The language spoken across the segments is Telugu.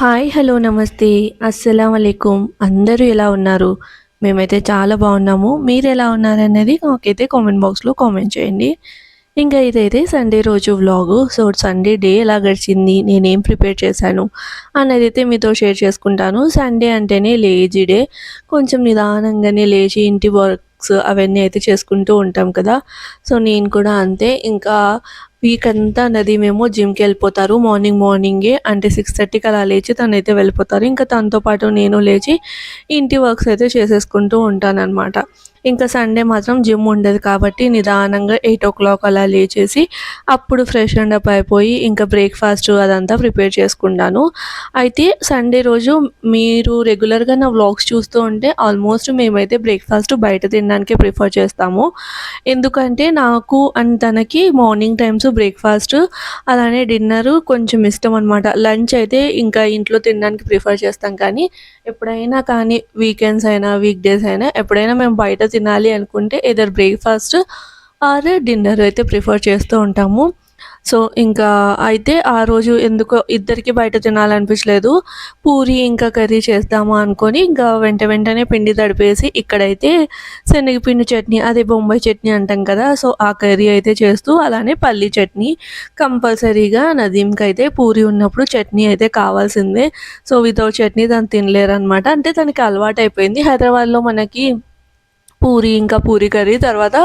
హాయ్, హలో, నమస్తే, అస్సలామలైకుం. అందరూ ఎలా ఉన్నారు? మేమైతే చాలా బాగున్నాము. మీరు ఎలా ఉన్నారనేది నాకైతే కామెంట్ బాక్స్లో కామెంట్ చేయండి. ఇంకా ఇదైతే సండే రోజు వ్లాగు. సో సండే డే ఎలా గడిచింది, నేనేం ప్రిపేర్ చేశాను అనేది అయితే మీతో షేర్ చేసుకుంటాను. సండే అంటేనే లేజీ డే. కొంచెం నిదానంగానే లేచి ఇంటి వర్క్స్ అవన్నీ అయితే చేసుకుంటూ ఉంటాం కదా. సో నేను కూడా అంతే. ఇంకా వీక్ అంతా మేము జిమ్‌కి వెళ్ళిపోతారు. మార్నింగే అంటే 6:30కి అలా లేచి తనైతే వెళ్ళిపోతారు. ఇంకా తనతో పాటు నేను లేచి ఇంటి వర్క్స్ అయితే చేసేసుకుంటూ ఉంటాననమాట. ఇంకా సండే మాత్రం జిమ్ ఉండదు కాబట్టి నిదానంగా 8:00 అలా లేచేసి అప్పుడు ఫ్రెష్ అండ్ అప్ అయిపోయి ఇంకా బ్రేక్‌ఫాస్ట్ అదంతా ప్రిపేర్ చేసుకుంటాను. అయితే సండే రోజు మీరు రెగ్యులర్‌గా నా వ్లాగ్స్ చూస్తూ ఉంటే ఆల్మోస్ట్ మేమైతే బ్రేక్‌ఫాస్ట్ బయట తినడానికే ప్రిఫర్ చేస్తాము. ఎందుకంటే నాకు అండ్ తనకి మార్నింగ్ టైమ్స్ బ్రేక్‌ఫాస్ట్ అలానే డిన్నరు కొంచెం ఇష్టం అనమాట. లంచ్ అయితే ఇంకా ఇంట్లో తినడానికి ప్రిఫర్ చేస్తాం కానీ ఎప్పుడైనా కానీ వీకెండ్స్ అయినా, వీక్ డేస్ అయినా ఎప్పుడైనా మేము బయట తినాలి అనుకుంటే ఎయిదర్ బ్రేక్‌ఫాస్ట్ ఆర్ డిన్నర్ అయితే ప్రిఫర్ చేస్తూ ఉంటాము. సో ఇంకా అయితే ఆ రోజు ఎందుకో ఇద్దరికీ బయట తినాలనిపించలేదు. పూరి ఇంకా కర్రీ చేద్దామా అనుకోని ఇంకా వెంటనే పిండి తడిపేసి ఇక్కడైతే శనగపిండి చట్నీ, అదే బొంబాయి చట్నీ అంటాం కదా. సో ఆ కర్రీ అయితే చేస్తూ అలానే పల్లీ చట్నీ కంపల్సరీగా నదీమ్‌కైతే పూరి ఉన్నప్పుడు చట్నీ అయితే కావాల్సిందే. సో వితౌట్ చట్నీ తను తినలేరనమాట. అంటే తనకి అలవాటయిపోయింది. హైదరాబాద్‌లో మనకి పూరి, ఇంకా పూరి కర్రీ తర్వాత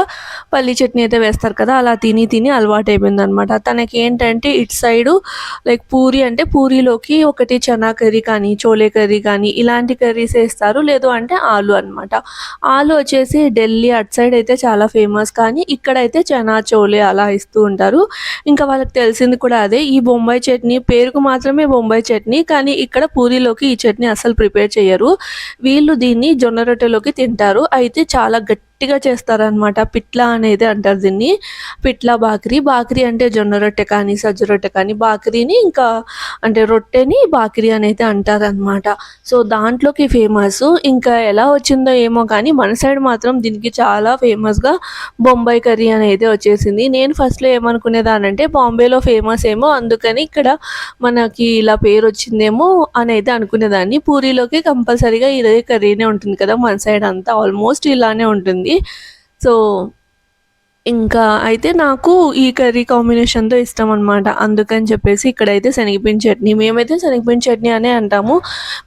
పల్లీ చట్నీ అయితే వేస్తారు కదా. అలా తిని అలవాటయిపోయిందనమాట. తనకేంటంటే ఇటు సైడు లైక్ పూరి అంటే పూరీలోకి ఒకటి చనా కర్రీ కానీ, చోలే కర్రీ కానీ ఇలాంటి కర్రీసే ఇస్తారు. లేదు అంటే ఆలు అనమాట. ఆలు వచ్చేసి ఢిల్లీ అటు సైడ్ అయితే చాలా ఫేమస్. కానీ ఇక్కడైతే చనా, చోలే అలా ఇస్తూ ఉంటారు. ఇంకా వాళ్ళకి తెలిసింది కూడా అదే. ఈ బొంబాయి చట్నీ పేరుకు మాత్రమే బొంబాయి చట్నీ. కానీ ఇక్కడ పూరీలోకి ఈ చట్నీ అస్సలు ప్రిపేర్ చెయ్యరు. వీళ్ళు దీన్ని జొన్న రొట్టెలోకి తింటారు. అయితే చాలా గట్టిగా చేస్తారనమాట. పిట్లా అనేది అంటారు దీన్ని. పిట్లా బాకరీ. బాకరీ అంటే జొన్న రొట్టె కానీ, సజ్జ రొట్టె కానీ, బాకరీని ఇంకా అంటే రొట్టెని బాకరీ అని అయితే అంటారనమాట. సో దాంట్లోకి ఫేమస్. ఇంకా ఎలా వచ్చిందో ఏమో కానీ మన సైడ్ మాత్రం దీనికి చాలా ఫేమస్‌గా బొంబాయి కర్రీ అనేది వచ్చేసింది. నేను ఫస్ట్‌లో ఏమనుకునేదాన్నంటే బాంబేలో ఫేమస్ ఏమో అందుకని ఇక్కడ మనకి ఇలా పేరొచ్చిందేమో అనైతే అనుకునేదాన్ని. పూరీలోకి కంపల్సరీగా ఇదే కర్రీనే ఉంటుంది కదా. మన సైడ్ అంతా ఆల్మోస్ట్ ఇలానే ఉంటుంది. సో ఇంకా అయితే నాకు ఈ కర్రీ కాంబినేషన్‌తో ఇష్టమనమాట. అందుకని చెప్పేసి ఇక్కడైతే శనగపిండి చట్నీ. మేమైతే శనగపిండి చట్నీ అనే అంటాము.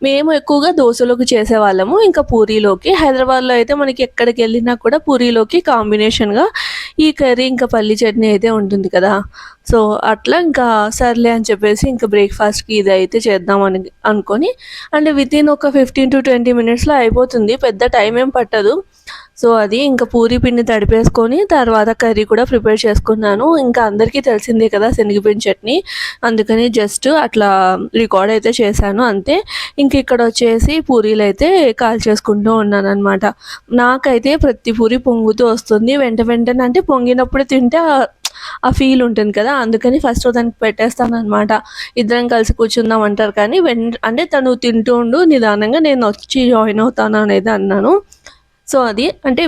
మేము ఎక్కువగా దోసలోకి చేసేవాళ్ళము. ఇంకా పూరీలోకి. హైదరాబాద్‌లో అయితే మనకి ఎక్కడికెళ్ళినా కూడా పూరీలోకి కాంబినేషన్‌గా ఈ కర్రీ ఇంకా పల్లీ చట్నీ అయితే ఉంటుంది కదా. సో అట్లా ఇంకా సర్లే అని చెప్పేసి ఇంకా బ్రేక్‌ఫాస్ట్‌కి ఇదైతే చేద్దామని అనుకోని అంటే వితిన్ ఒక 15-20 మినిట్స్‌లో అయిపోతుంది. పెద్ద టైం ఏం పట్టదు. సో అది ఇంకా పూరి పిండి తడిపేసుకొని తర్వాత కర్రీ కూడా ప్రిపేర్ చేసుకున్నాను. ఇంకా అందరికీ తెలిసిందే కదా శనగపిండి చట్నీ. అందుకని జస్ట్ అట్లా రికార్డ్ అయితే చేశాను అంతే. ఇంక ఇక్కడొచ్చేసి పూరీలైతే కాల్చేసుకుంటూ ఉన్నాననమాట. నాకైతే ప్రతి పూరి పొంగుతూ వస్తుంది. వెంటనే అంటే పొంగినప్పుడు తింటే ఆ ఫీల్ ఉంటుంది కదా. అందుకని ఫస్ట్ దానికి పెట్టేస్తాననమాట. ఇద్దరం కలిసి కూర్చుందాం అంటారు కానీ అంటే తను తింటూ ఉండు నిదానంగా నేనొచ్చి జాయిన్ అవుతాను అనేది అన్నాను. సో అది అంటే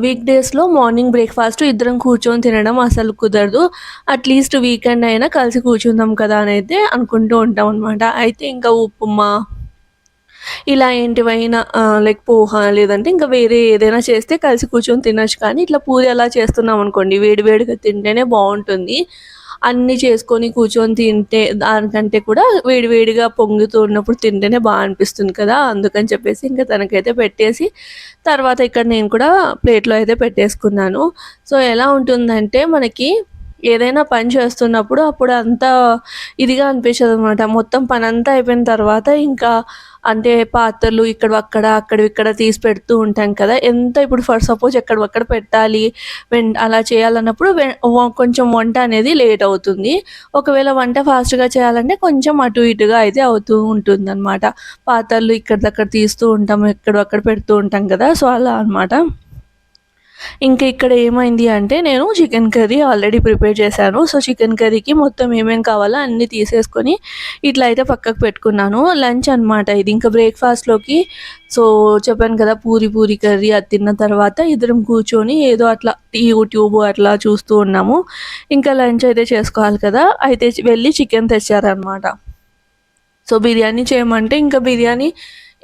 వీక్ డేస్‌లో మార్నింగ్ బ్రేక్‌ఫాస్ట్ ఇద్దరం కూర్చొని తినడం అసలు కుదరదు. అట్‌లీస్ట్ వీకెండ్ అయినా కలిసి కూర్చుందాం కదా అనైతే అనుకుంటూ ఉంటామనమాట. అయితే ఇంకా ఉప్మా ఇలా ఏంటివైనా లైక్ పోహ లేదంటే ఇంకా వేరే ఏదైనా చేస్తే కలిసి కూర్చొని తినొచ్చు. కానీ ఇట్లా పూరి అలా చేస్తున్నామనుకోండి వేడి వేడిగా తింటేనే బావుంటుంది. అన్నీ చేసుకొని కూర్చొని తింటే దానికంటే కూడా వేడి వేడిగా పొంగుతూ ఉన్నప్పుడు తింటేనే అనిపిస్తుంది కదా. అందుకని చెప్పేసి ఇంకా తనకైతే పెట్టేసి తర్వాత ఇక్కడ నేను కూడా ప్లేట్‌లో అయితే పెట్టేసుకున్నాను. సో ఎలా ఉంటుందంటే మనకి ఏదైనా పని చేస్తున్నప్పుడు అప్పుడు అంతా ఇదిగా అనిపించదనమాట. మొత్తం పనంతా అయిపోయిన తర్వాత ఇంకా అంటే పాత్రలు ఇక్కడవక్కడ, అక్కడివిక్కడ తీసి పెడుతూ ఉంటాం కదా. ఎంత ఇప్పుడు ఫర్ సపోజ్ ఎక్కడివక్కడ పెట్టాలి, అలా చేయాలన్నప్పుడు కొంచెం వంట అనేది లేట్ అవుతుంది. ఒకవేళ వంట ఫాస్ట్‌గా చేయాలంటే కొంచెం అటు ఇటుగా అయితే అవుతూ ఉంటుందనమాట. పాత్రలు ఇక్కడిదక్కడ తీస్తూ ఉంటాం, ఎక్కడివక్కడ పెడుతూ ఉంటాం కదా. సో అలా అనమాట. ఇంక ఇక్కడ ఏమైంది అంటే నేను చికెన్ కర్రీ ఆల్రెడీ ప్రిపేర్ చేశాను. సో చికెన్ కర్రీకి మొత్తం ఏమేం కావాలో అన్నీ తీసేసుకొని ఇట్లా అయితే పక్కకు పెట్టుకున్నాను. లంచ్ అనమాట ఇది. ఇంకా బ్రేక్‌ఫాస్ట్‌లోకి సో చెప్పాను కదా పూరి కర్రీ అది తిన్న తర్వాత ఇద్దరం కూర్చొని ఏదో అట్లా యూట్యూబ్ అట్లా చూస్తూ ఉన్నాము. ఇంకా లంచ్ అయితే చేసుకోవాలి కదా. అయితే వెళ్ళి చికెన్ తెచ్చారనమాట. సో బిర్యానీ చేయమంటే ఇంకా బిర్యానీ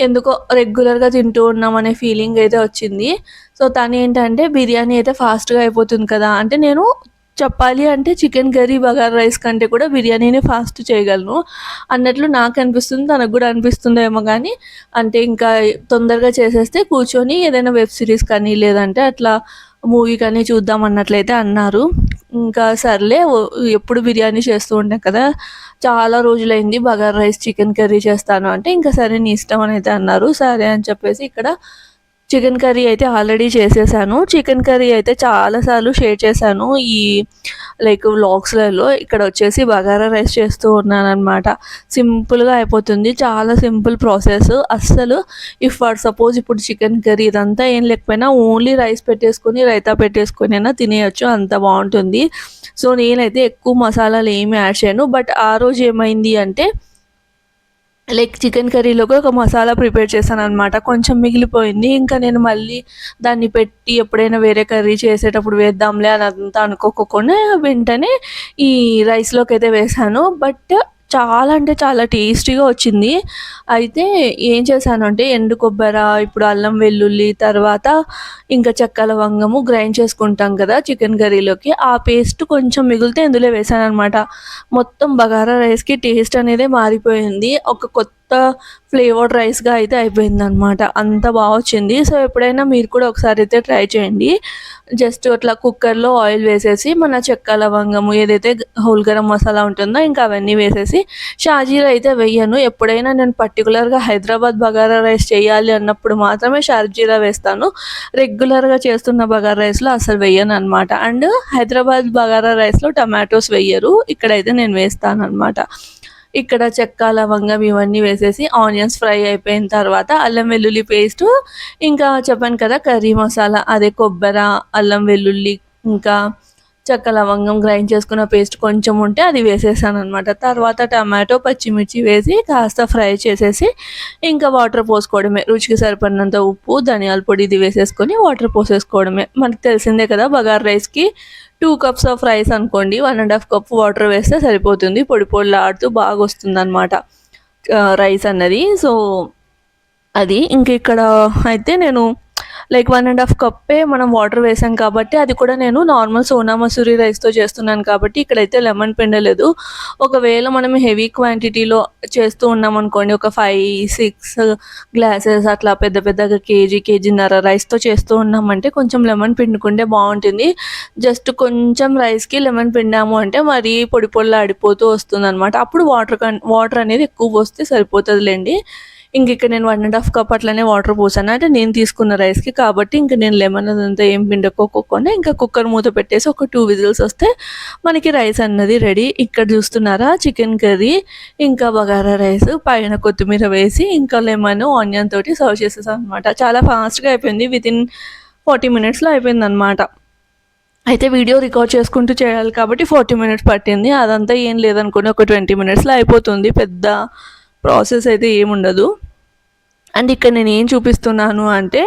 ఎందుకో రెగ్యులర్గా తింటూ ఉన్నాం అనే ఫీలింగ్ అయితే వచ్చింది. సో తను ఏంటంటే బిర్యానీ అయితే ఫాస్ట్గా అయిపోతుంది కదా అంటే, నేను చెప్పాలి అంటే చికెన్ కర్రీ బగారా రైస్ కంటే కూడా బిర్యానీనే ఫాస్ట్ చేయగలను అన్నట్లు నాకు అనిపిస్తుంది, తనకు కూడా అనిపిస్తుందేమో. కానీ అంటే ఇంకా తొందరగా చేసేస్తే కూర్చొని ఏదైనా వెబ్ సిరీస్ కానీ లేదంటే అట్లా మూవీ కానీ చూద్దాం అన్నట్లయితే అన్నారు. ఇంకా సర్లే ఎప్పుడు బిర్యానీ చేస్తూ ఉంటాం కదా, చాలా రోజులైంది బగారా రైస్ చికెన్ కర్రీ చేస్తాను అంటే, ఇంకా సరే నీ ఇష్టం అని అయితే అన్నారు. సరే అని చెప్పేసి ఇక్కడ చికెన్ కర్రీ అయితే ఆల్రెడీ చేసేసాను. చికెన్ కర్రీ అయితే చాలాసార్లు షేర్ చేశాను ఈ లైక్ వ్లాగ్స్లలో. ఇక్కడ వచ్చేసి బగారా రైస్ చేస్తూ ఉన్నానన్నమాట. సింపుల్గా అయిపోతుంది, చాలా సింపుల్ ప్రాసెస్. అస్సలు ఇఫ్ ఫర్ సపోజ్ ఇప్పుడు చికెన్ కర్రీ ఇదంతా ఏం లేకపోయినా ఓన్లీ రైస్ పెట్టేసుకొని రైతా పెట్టేసుకొని అయినా తినేయచ్చు, అంత బాగుంటుంది. సో నేనైతే ఎక్కువ మసాలాలు ఏమి యాడ్ చేయను. బట్ ఆ రోజు ఏమైంది అంటే లైక్ చికెన్ కర్రీలోకి ఒక మసాలా ప్రిపేర్ చేశాను అనమాట, కొంచెం మిగిలిపోయింది. ఇంకా నేను మళ్ళీ దాన్ని పెట్టి ఎప్పుడైనా వేరే కర్రీ చేసేటప్పుడు వేద్దాంలే అని అంతా అనుకోకుండా వెంటనే ఈ రైస్లోకి అయితే వేసాను. బట్ చాలా అంటే చాలా టేస్టీగా వచ్చింది. అయితే ఏం చేశాను అంటే ఎండు కొబ్బరి, ఇప్పుడు అల్లం వెల్లుల్లి, తర్వాత ఇంకా చెక్క లవంగము గ్రైండ్ చేసుకుంటాం కదా చికెన్ కర్రీలోకి, ఆ పేస్ట్ కొంచెం మిగిలితే ఇందులో వేసాను అనమాట. మొత్తం బగారా రైస్కి టేస్ట్ అనేది మారిపోయింది, ఒక కొత్త ఫ్లేవర్డ్ రైస్గా అయితే అయిపోయిందనమాట. అంత బాగా వచ్చింది. సో ఎప్పుడైనా మీరు కూడా ఒకసారి అయితే ట్రై చేయండి. జస్ట్ అట్లా కుక్కర్లో ఆయిల్ వేసేసి మన చెక్క లవంగము ఏదైతే హోల్ గరం మసాలా ఉంటుందో ఇంకా అవన్నీ వేసేసి, షాజీరా అయితే వేయను. ఎప్పుడైనా నేను పర్టికులర్గా హైదరాబాద్ బగారా రైస్ చేయాలి అన్నప్పుడు మాత్రమే షాజీరా వేస్తాను. రెగ్యులర్గా చేస్తున్న బగారా రైస్లో అసలు వేయను అనమాట. అండ్ హైదరాబాద్ బగారా రైస్లో టమాటోస్ వేయరు, ఇక్కడైతే నేను వేస్తాను అనమాట. ఇక్కడ చెక్క లవంగం ఇవన్నీ వేసేసి ఆనియన్స్ ఫ్రై అయిపోయిన తర్వాత అల్లం వెల్లుల్లి పేస్ట్, ఇంకా చెప్పాను కదా కర్రీ మసాలా, అదే కొబ్బరి, అల్లం వెల్లుల్లి, ఇంకా చెక్క లవంగం గ్రైండ్ చేసుకున్న పేస్ట్ కొంచెం ఉంటే అది వేసేసాను అనమాట. తర్వాత టమాటో పచ్చిమిర్చి వేసి కాస్త ఫ్రై చేసేసి ఇంకా వాటర్ పోసుకోవడమే, రుచికి సరిపడినంత ఉప్పు ధనియాల పొడి ఇది వేసేసుకొని వాటర్ పోసేసుకోవడమే. మనకు తెలిసిందే కదా బగారా రైస్కి 2 కప్స్ ఆఫ్ రైస్ అనుకోండి, 1.5 కప్ వాటర్ వేస్తే సరిపోతుంది. పొడి పొడిలాడుతూ బాగా వస్తుంది అనమాట రైస్ అన్నది. సో అది ఇంక ఇక్కడ అయితే నేను లైక్ 1.5 కప్పే మనం వాటర్ వేసాం కాబట్టి, అది కూడా నేను నార్మల్ సోనా మసూరి రైస్తో చేస్తున్నాను కాబట్టి ఇక్కడైతే లెమన్ పిండలేదు. ఒకవేళ మనం హెవీ క్వాంటిటీలో చేస్తూ ఉన్నాం అనుకోండి, ఒక 5-6 గ్లాసెస్ అట్లా పెద్ద పెద్దగా కేజీన్నర రైస్తో చేస్తూ ఉన్నామంటే కొంచెం లెమన్ పిండుకుంటే బాగుంటుంది. జస్ట్ కొంచెం రైస్కి లెమన్ పిండాము అంటే మరీ పొడి పొడిలాడిపోతూ వస్తుంది అనమాట. అప్పుడు వాటర్ అనేది ఎక్కువ పోస్తే సరిపోతుందిలేండి. ఇంక ఇక్కడ నేను 1.5 కప్ అట్లనే వాటర్ పోసాను, అంటే నేను తీసుకున్న రైస్కి కాబట్టి. ఇంక నేను లెమన్ అదంతా ఏం పిండుకోకుండా ఇంకా కుక్కర్ మూత పెట్టేసి ఒక 2 విజిల్స్ వస్తే మనకి రైస్ అన్నది రెడీ. ఇక్కడ చూస్తున్నారా చికెన్ కర్రీ ఇంకా బగారా రైస్, పైన కొత్తిమీర వేసి ఇంకా లెమన్ ఆనియన్ తోటి సర్వ్ చేసేసాను అనమాట. చాలా ఫాస్ట్గా అయిపోయింది, వితిన్ 40 మినిట్స్లో అయిపోయింది అనమాట. అయితే వీడియో రికార్డ్ చేసుకుంటూ చేయాలి కాబట్టి 40 మినిట్స్ పట్టింది. అదంతా ఏం లేదనుకోండి, ఒక 20 మినిట్స్లో అయిపోతుంది, పెద్ద ప్రాసెస్ అయితే ఏముండదు. అండ్ ఇక్కడ నేను ఏం చూపిస్తున్నాను అంటే,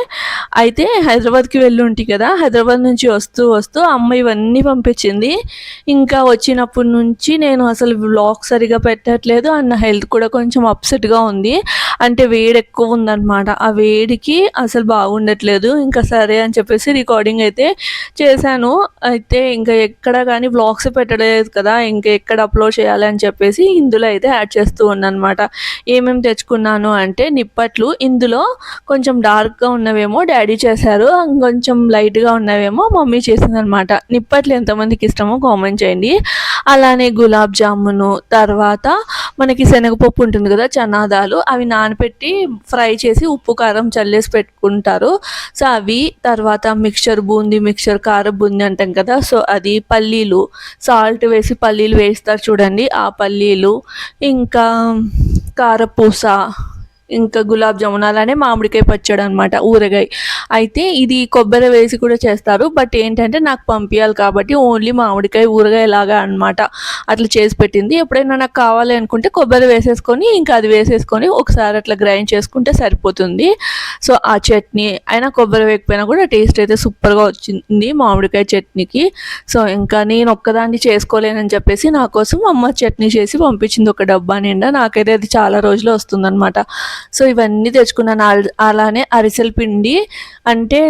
అయితే హైదరాబాద్కి వెళ్ళి ఉంటి కదా, హైదరాబాద్ నుంచి వస్తూ వస్తూ అమ్మ ఇవన్నీ పంపించింది. ఇంకా వచ్చినప్పటి నుంచి నేను అసలు వ్లాగ్ సరిగా పెట్టట్లేదు, అండ్ నా హెల్త్ కూడా కొంచెం అప్సెట్గా ఉంది. అంటే వేడి ఎక్కువ ఉందన్నమాట, ఆ వేడికి అసలు బాగుండట్లేదు. ఇంకా సరే అని చెప్పేసి రికార్డింగ్ అయితే చేశాను. అయితే ఇంకా ఎక్కడ కానీ వ్లాగ్స్ పెట్టలేదు కదా, ఇంకా ఎక్కడ అప్లోడ్ చేయాలి అని చెప్పేసి ఇందులో అయితే యాడ్ చేస్తూ ఉన్నాను అనమాట. ఏమేమి తెచ్చుకున్నాను అంటే నిప్పట్లు, ఇందులో కొంచెం డార్క్గా ఉన్నవేమో డాడీ చేశారు, కొంచెం లైట్గా ఉన్నవేమో మమ్మీ చేసిందనమాట. నిప్పట్లు ఎంతమందికి ఇష్టమో కామెంట్ చేయండి. అలానే గులాబ్ జామును, తర్వాత మనకి శనగపప్పు ఉంటుంది కదా చనాదాలు, అవి నానపెట్టి ఫ్రై చేసి ఉప్పు కారం చల్లేసి పెట్టుకుంటారు. సో అవి, తర్వాత మిక్చర్ బూందీ మిక్చర్, కారం బూందీ అంటాం కదా, సో అది, పల్లీలు సాల్ట్ వేసి పల్లీలు వేస్తారు చూడండి ఆ పల్లీలు, ఇంకా కారపూస, ఇంకా గులాబ్ జామున్, అలానే మామిడికాయ పచ్చడి అనమాట, ఊరగాయ. అయితే ఇది కొబ్బరి వేసి కూడా చేస్తారు, బట్ ఏంటంటే నాకు పంపించాలి కాబట్టి ఓన్లీ మామిడికాయ ఊరగాయ లాగా అనమాట అట్లా చేసి పెట్టింది. ఎప్పుడైనా నాకు కావాలి అనుకుంటే కొబ్బరి వేసేసుకొని ఇంకా అది వేసేసుకొని ఒకసారి అట్లా గ్రైండ్ చేసుకుంటే సరిపోతుంది. సో ఆ చట్నీ అయినా కొబ్బరి వేయకపోయినా కూడా టేస్ట్ అయితే సూపర్గా వచ్చింది మామిడికాయ చట్నీకి. సో ఇంకా నేను ఒక్కదాన్ని చేసుకోలేనని చెప్పేసి నా కోసం అమ్మ చట్నీ చేసి పంపించింది ఒక డబ్బా నిండా. నాకైతే అది చాలా రోజులు వస్తుందన్నమాట. సో ఇవన్నీ తెచ్చుకున్నాను. అలానే అరిసెల పిండి అంటే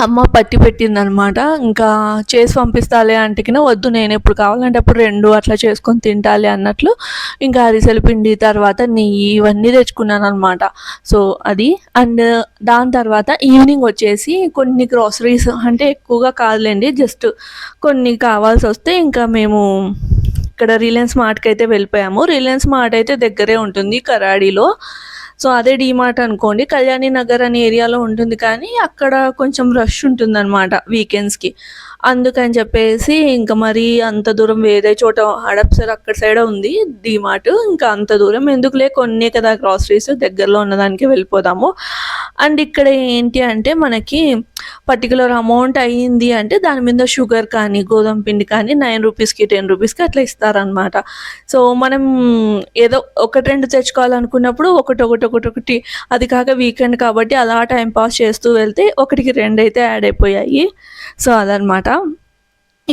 అమ్మ పట్టి పెట్టిందనమాట. ఇంకా చేసి పంపిస్తాలే అంటేకిన వద్దు, నేను ఎప్పుడు కావాలంటే అప్పుడు 2 అట్లా చేసుకొని తింటాలి అన్నట్లు ఇంకా అరిసెల పిండి, తర్వాత నెయ్యి ఇవన్నీ తెచ్చుకున్నాను అనమాట. సో అది అండ్ దాని తర్వాత ఈవినింగ్ వచ్చేసి కొన్ని గ్రాసరీస్, అంటే ఎక్కువగా కాదులేండి, జస్ట్ కొన్ని కావాల్సి వస్తే ఇంకా మేము ఇక్కడ రిలయన్స్ మార్ట్కి అయితే వెళ్ళిపోయాము. రిలయన్స్ మార్ట్ అయితే దగ్గరే ఉంటుంది కరాడిలో. సో అదే డీమార్ట్ అనుకోండి, కళ్యాణి నగర్ అనే ఏరియాలో ఉంటుంది, కానీ అక్కడ కొంచెం రష్ ఉంటుందన్నమాట వీకెండ్స్కి. అందుకని చెప్పేసి ఇంకా మరి అంత దూరం వేరే చోట హడప్సర్ అక్కడ సైడ్ ఉంది డీమార్ట్, ఇంకా అంత దూరం ఎందుకులే, కొన్నే కదా గ్రాసరీస్, దగ్గరలో ఉన్నదానికి వెళ్ళిపోదాము. అండ్ ఇక్కడ ఏంటి అంటే మనకి పర్టికులర్ అమౌంట్ అయ్యింది అంటే దాని మీద షుగర్ కానీ గోధుమ పిండి కానీ 9 రూపీస్కి 10 రూపీస్కి అట్లా ఇస్తారనమాట. సో మనం ఏదో 1-2 తెచ్చుకోవాలనుకున్నప్పుడు ఒకటి, అది కాక వీకెండ్ కాబట్టి అలా టైం పాస్ చేస్తూ వెళ్తే 1కి 2 అయితే యాడ్ అయిపోయాయి. సో అదనమాట.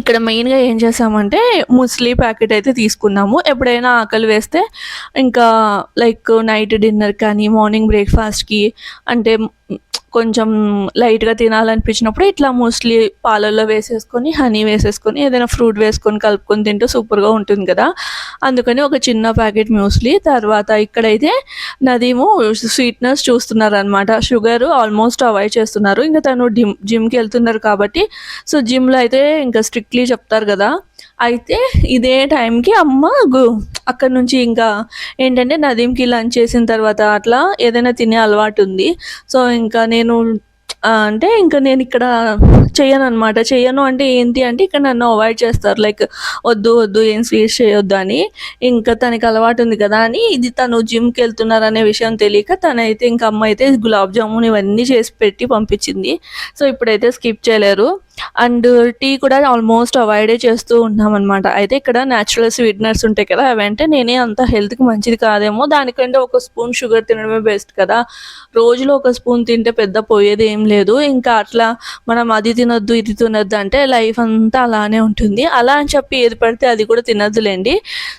ఇక్కడ మెయిన్గా ఏం చేసామంటే ముస్లీ ప్యాకెట్ అయితే తీసుకున్నాము. ఎప్పుడైనా ఆకలి వేస్తే ఇంకా లైక్ నైట్ డిన్నర్ కానీ మార్నింగ్ బ్రేక్ఫాస్ట్కి అంటే కొంచెం లైట్గా తినాలనిపించినప్పుడు ఇట్లా మోస్ట్లీ పాలల్లో వేసేసుకొని హనీ వేసేసుకొని ఏదైనా ఫ్రూట్ వేసుకొని కలుపుకొని తింటే సూపర్గా ఉంటుంది కదా. అందుకని ఒక చిన్న ప్యాకెట్ మ్యూస్లీ. తర్వాత ఇక్కడైతే నదీము స్వీట్నెస్ చూస్తున్నారనమాట, షుగర్ ఆల్మోస్ట్ అవాయిడ్ చేస్తున్నారు. ఇంకా తను జిమ్కి వెళ్తున్నారు కాబట్టి, సో జిమ్లో అయితే ఇంకా స్ట్రిక్ట్లీ చెప్తారు కదా. అయితే ఇదే టైంకి అమ్మ అక్కడ నుంచి ఇంకా ఏంటంటే నదీంకి లంచ్ చేసిన తర్వాత అట్లా ఏదైనా తినే అలవాటు ఉంది. సో ఇంకా నేను అంటే ఇంకా నేను ఇక్కడ చెయ్యను అంటే ఏంటి అంటే ఇక్కడ నన్ను అవాయిడ్ చేస్తారు, లైక్ వద్దు ఏం స్వీట్స్ చేయొద్దు అని. ఇంకా తనకి అలవాటు ఉంది కదా అని, ఇది తను జిమ్కి వెళ్తున్నారు అనే విషయం తెలియక తనైతే ఇంకా అమ్మ అయితే గులాబ్ జామున్ ఇవన్నీ చేసి పెట్టి పంపించింది. సో ఇప్పుడైతే స్కిప్ చేయలేరు. అండ్ టీ కూడా ఆల్మోస్ట్ అవాయిడే చేస్తూ ఉన్నామన్నమాట. అయితే ఇక్కడ న్యాచురల్ స్వీట్నర్స్ ఉంటాయి కదా, అవంటే నేనే అంత హెల్త్కి మంచిది కాదేమో, దానికంటే ఒక స్పూన్ షుగర్ తినడమే బెస్ట్ కదా. రోజులో ఒక స్పూన్ తింటే పెద్ద పోయేది ఏం లేదు. ఇంకా అట్లా మనం అది తినొద్దు ఇది తినొద్దు అంటే లైఫ్ అంతా అలానే ఉంటుంది. అలా అని చెప్పి ఏది పడితే అది కూడా తినొద్దులేండి.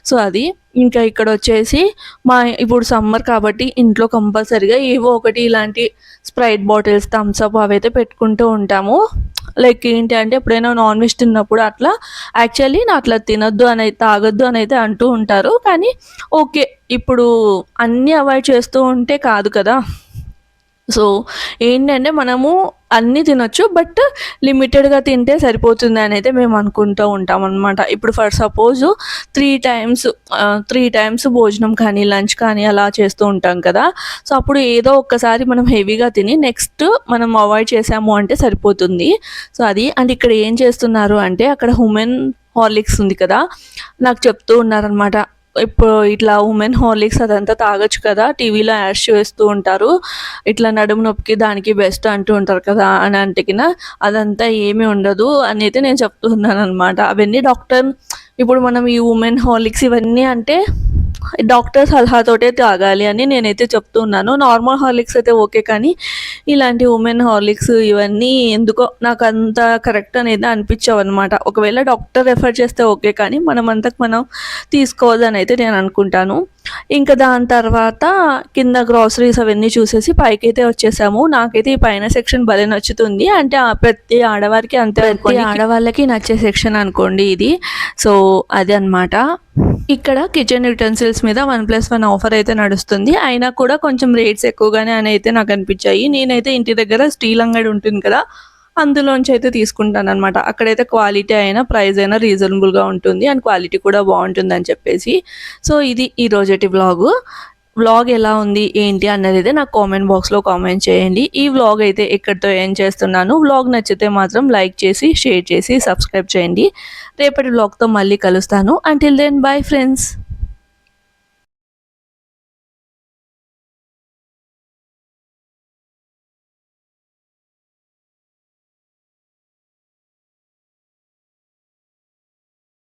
సో అది ఇంకా ఇక్కడ వచ్చేసి ఇప్పుడు సమ్మర్ కాబట్టి ఇంట్లో కంపల్సరీగా ఏవో ఒకటి ఇలాంటి స్ప్రైట్ బాటిల్స్, థమ్స్అప్ అవైతే పెట్టుకుంటూ ఉంటాము. లైక్ ఏంటి అంటే ఎప్పుడైనా నాన్ వెజ్ తిన్నప్పుడు అట్లా యాక్చువల్లీ నా అట్లా తినొద్దు అని తాగొద్దు అని అయితే అంటూ ఉంటారు, కానీ ఓకే ఇప్పుడు అన్నీ అవాయిడ్ చేస్తూ ఉంటే కాదు కదా. సో ఏంటంటే మనము అన్నీ తినొచ్చు, బట్ లిమిటెడ్గా తింటే సరిపోతుంది అని అయితే మేము అనుకుంటూ ఉంటాం అనమాట. ఇప్పుడు ఫర్ సపోజ్ 3 టైమ్స్ భోజనం కానీ లంచ్ కానీ అలా చేస్తూ ఉంటాం కదా. సో అప్పుడు ఏదో ఒక్కసారి మనం హెవీగా తిని నెక్స్ట్ మనం అవాయిడ్ చేసాము అంటే సరిపోతుంది. సో అది అండ్ ఇక్కడ ఏం చేస్తున్నారు అంటే అక్కడ ఉమెన్ హార్లిక్స్ ఉంది కదా, నాకు చెప్తూ ఉన్నారనమాట, ఇప్పుడు ఇట్లా ఉమెన్ హార్లిక్స్ అదంతా తాగొచ్చు కదా, టీవీలో యాడ్స్ చేస్తూ ఉంటారు, ఇట్లా నడుము నొప్పికి దానికి బెస్ట్ అంటూ ఉంటారు కదా అని అంటేకిన అదంతా ఏమీ ఉండదు అని అయితే నేను చెప్తున్నాను అనమాట. అవన్నీ డాక్టర్, ఇప్పుడు మనం ఈ ఉమెన్ హార్లిక్స్ ఇవన్నీ అంటే డాక్టర్ సలహాతోటే తాగాలి అని నేనైతే చెప్తున్నాను. నార్మల్ హార్లిక్స్ అయితే ఓకే, కానీ ఇలాంటి ఉమెన్ హార్లిక్స్ ఇవన్నీ ఎందుకో నాకు అంత కరెక్ట్ అనేది అనిపించవు అనమాట. ఒకవేళ డాక్టర్ రెఫర్ చేస్తే ఓకే, కానీ మనం తీసుకోవద్దని అయితే నేను అనుకుంటాను. ఇంకా దాని తర్వాత కింద గ్రాసరీస్ అవన్నీ చూసేసి పైకైతే వచ్చేసాము. నాకైతే ఈ పైన సెక్షన్ భలే నచ్చుతుంది, అంటే ప్రతి ఆడవారికి అంతే అనుకోండి, ఆడవాళ్ళకి నచ్చే సెక్షన్ అనుకోండి ఇది. సో అది అనమాట. ఇక్కడ కిచెన్ యుటెన్సిల్స్ మీద 1+1 ఆఫర్ అయితే నడుస్తుంది, అయినా కూడా కొంచెం రేట్స్ ఎక్కువగానే అని అయితే నాకు అనిపించాయి. నేనైతే ఇంటి దగ్గర స్టీల్ అంగడి ఉంటుంది కదా, అందులోంచి అయితే తీసుకుంటాను అనమాట. అక్కడైతే క్వాలిటీ అయినా ప్రైస్ అయినా రీజనబుల్గా ఉంటుంది అండ్ క్వాలిటీ కూడా బాగుంటుంది అని చెప్పేసి. సో ఇది ఈ రోజటి వ్లాగ్ ఎలా ఉంది ఏంటి అన్నది అయితే నాకు కామెంట్ బాక్స్లో కామెంట్ చేయండి. ఈ వ్లాగ్ అయితే ఎక్కడితో ఏం చేస్తున్నాను. వ్లాగ్ నచ్చితే మాత్రం లైక్ చేసి షేర్ చేసి సబ్స్క్రైబ్ చేయండి. రేపటి వ్లాగ్తో మళ్ళీ కలుస్తాను. Until then bye friends.